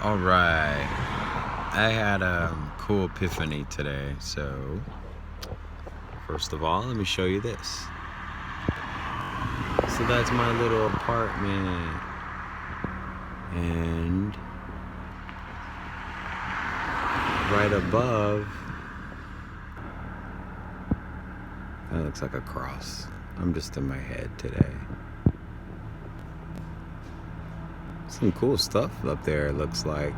Alright, I had a cool epiphany today, so first of all, let me show you this. So that's my little apartment, and right above, that looks like a cross. I'm just in my head today. Some cool stuff up there, it looks like.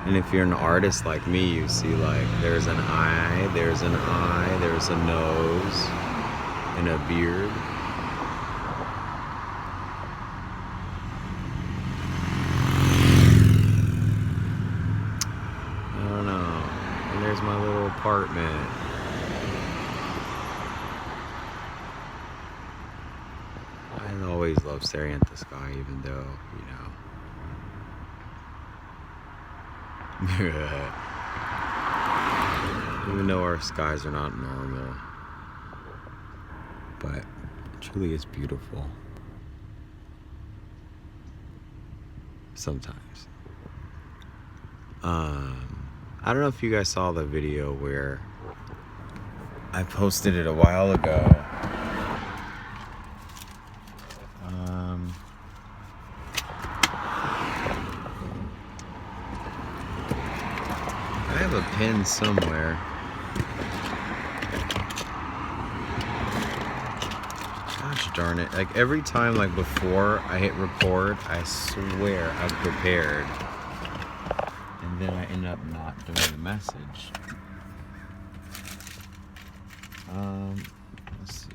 And if you're an artist like me, you see like there's an eye, there's a nose, and a beard. I don't know. And there's my little apartment. I always love staring at the sky, even though, even though our skies are not normal, but it truly is beautiful sometimes. I don't know if you guys saw the video where I posted it a while ago. I have a pen somewhere. Gosh darn it. Like every time, like before I hit record, I swear I'm prepared. And then I end up not doing the message. Let's see.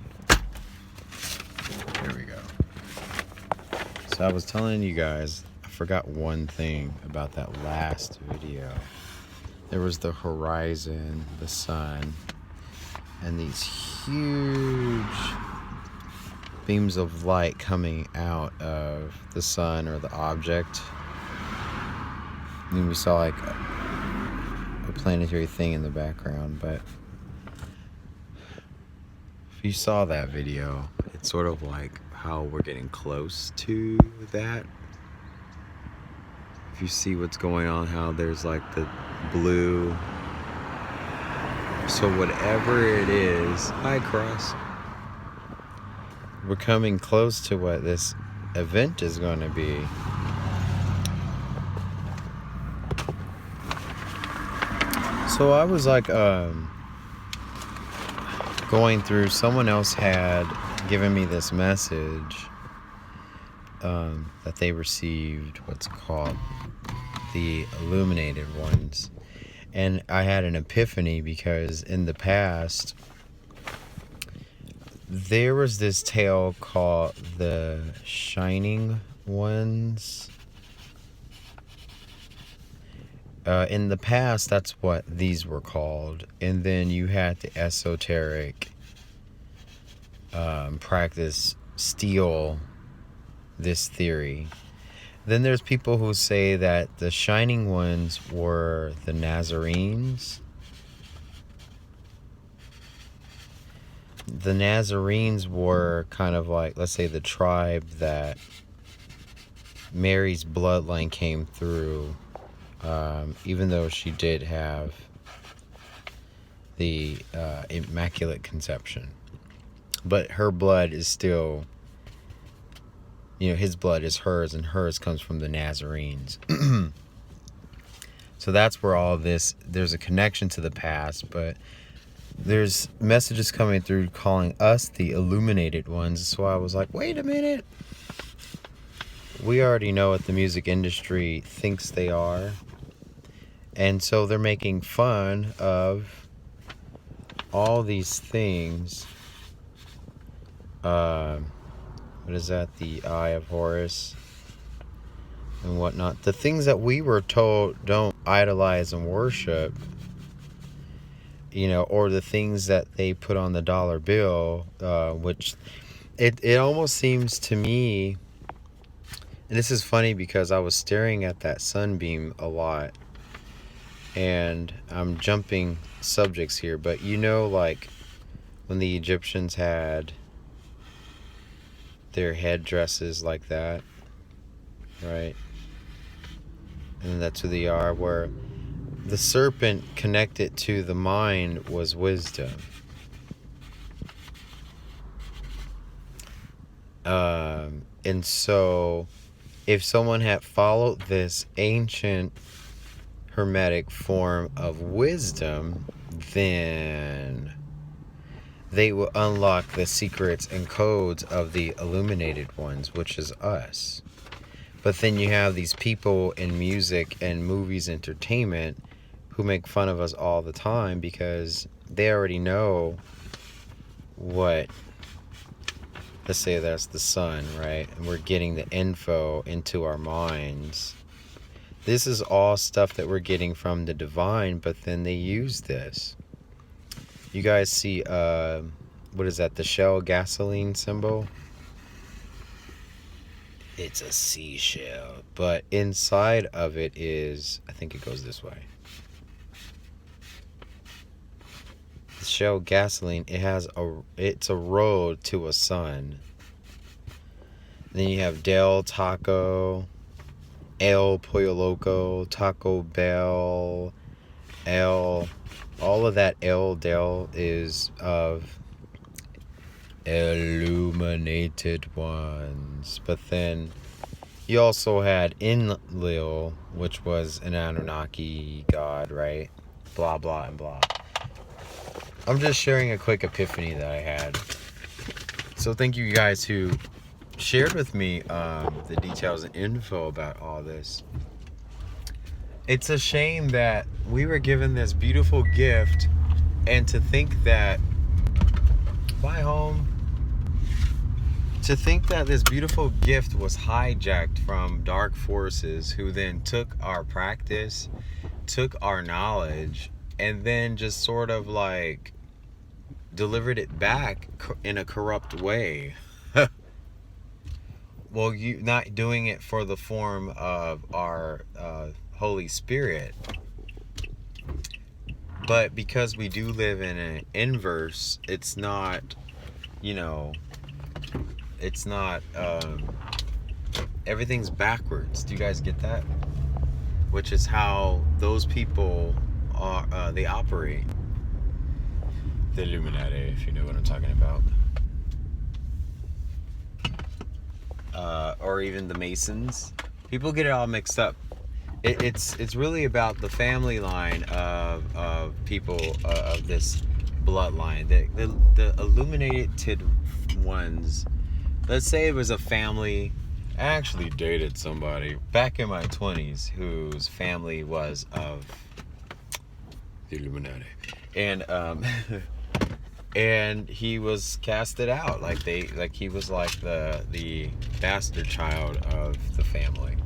There we go. So I was telling you guys, I forgot one thing about that last video. There was the horizon, the sun, and these huge beams of light coming out of the sun or the object. And we saw like a planetary thing in the background, but if you saw that video, it's sort of like how we're getting close to that. If you see what's going on, how there's like the blue. So whatever it is, hi Cross. We're coming close to what this event is going to be. So I was like going through, someone else had given me this message that they received what's called the Illuminated ones. And I had an epiphany because in the past there was this tale called the Shining Ones. In the past, that's what these were called. And then you had the esoteric practice steal this theory. Then there's people who say that the Shining Ones were the Nazarenes. The Nazarenes were kind of like, let's say, the tribe that Mary's bloodline came through, even though she did have the Immaculate Conception. But her blood is still, his blood is hers, and hers comes from the Nazarenes. So that's where all this, there's a connection to the past, but there's messages coming through calling us the Illuminated ones. So I was like, wait a minute. We already know what the music industry thinks they are. And so they're making fun of all these things. What is that? The Eye of Horus and whatnot. The things that we were told don't idolize and worship, or the things that they put on the dollar bill, which it almost seems to me, and this is funny because I was staring at that sunbeam a lot, and I'm jumping subjects here, but like when the Egyptians had their headdresses like that, right? and that's who they are, where the serpent connected to the mind was wisdom. And so if someone had followed this ancient hermetic form of wisdom, then they will unlock the secrets and codes of the illuminated ones, which is us. But then you have these people in music and movies, entertainment, who make fun of us all the time because they already know what, let's say that's the sun, right? And we're getting the info into our minds. This is all stuff that we're getting from the divine, but then they use this. You guys see, what is that, the Shell gasoline symbol? It's a seashell, but inside of it is, I think it goes this way. The Shell gasoline, it's a road to a sun. Then you have Del Taco, El Pollo Loco, Taco Bell, all of that El Del is of Illuminated ones. But then you also had Enlil, which was an Anunnaki god, right? Blah, blah, and blah. I'm just sharing a quick epiphany that I had. So thank you guys who shared with me the details and info about all this. It's a shame that we were given this beautiful gift, and to think that, bye home, to think that this beautiful gift was hijacked from dark forces who then took our practice, took our knowledge, and then just sort of like delivered it back in a corrupt way. Well, you not doing it for the form of our Holy Spirit, but because we do live in an inverse, it's not, it's not, everything's backwards. Do you guys get that? Which is how those people are, they operate. The Illuminated, if you know what I'm talking about. Or even the Masons. People get it all mixed up. It's really about the family line of people of this bloodline. The illuminated ones. Let's say it was a family. I actually dated somebody back in my 20s whose family was of the Illuminati, and and he was casted out. Like he was like the bastard child of the family,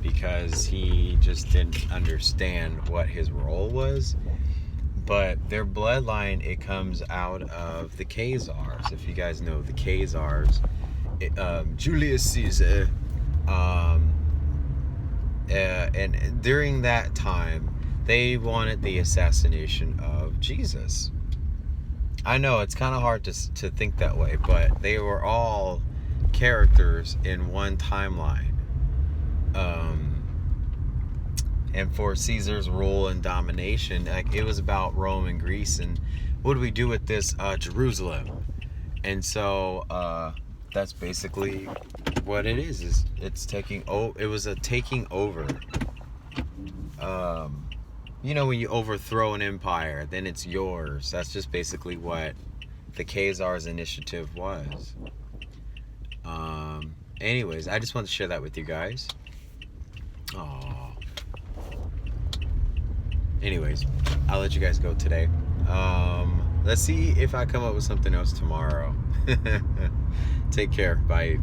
because he just didn't understand what his role was. But their bloodline, it comes out of the Khazars. If you guys know the Khazars, Julius Caesar, and during that time, they wanted the assassination of Jesus. I know it's kind of hard to think that way, but they were all characters in one timeline. And for Caesar's rule and domination, like, it was about Rome and Greece, and what do we do with this Jerusalem? And so that's basically what it is it's taking. It was a taking over. When you overthrow an empire, then it's yours. That's just basically what the Khazars initiative was. Anyways, I just wanted to share that with you guys. Aww. Anyways, I'll let you guys go today. Let's see if I come up with something else tomorrow. Take care. Bye.